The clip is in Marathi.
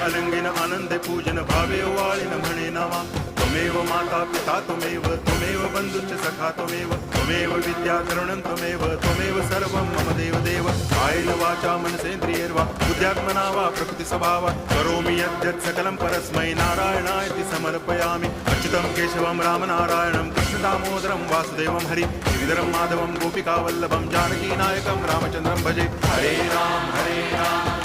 अलंगेन आनंदे पूजन भावे वाळिन म्हणे नामा त्वमेव माता पिता त्वमेव बंधुश्च सखा त्वमेव विद्या तरुणं त्वमेव सर्वं मम देव कायेन वाचा मनसेन्द्रियैर्वा बुद्ध्यात्मना वा प्रकृति स्वभावात् करोमि यद्यत् सकलं परस्मै नारायणायति समर्पयामि अच्युतं केशवं रामनारायणं कृष्णदामोदरं वासुदेवं हरि गिरिधरं माधवं गोपिकावल्लभं जानकीनायकं रामचन्द्रं भजे हरे राम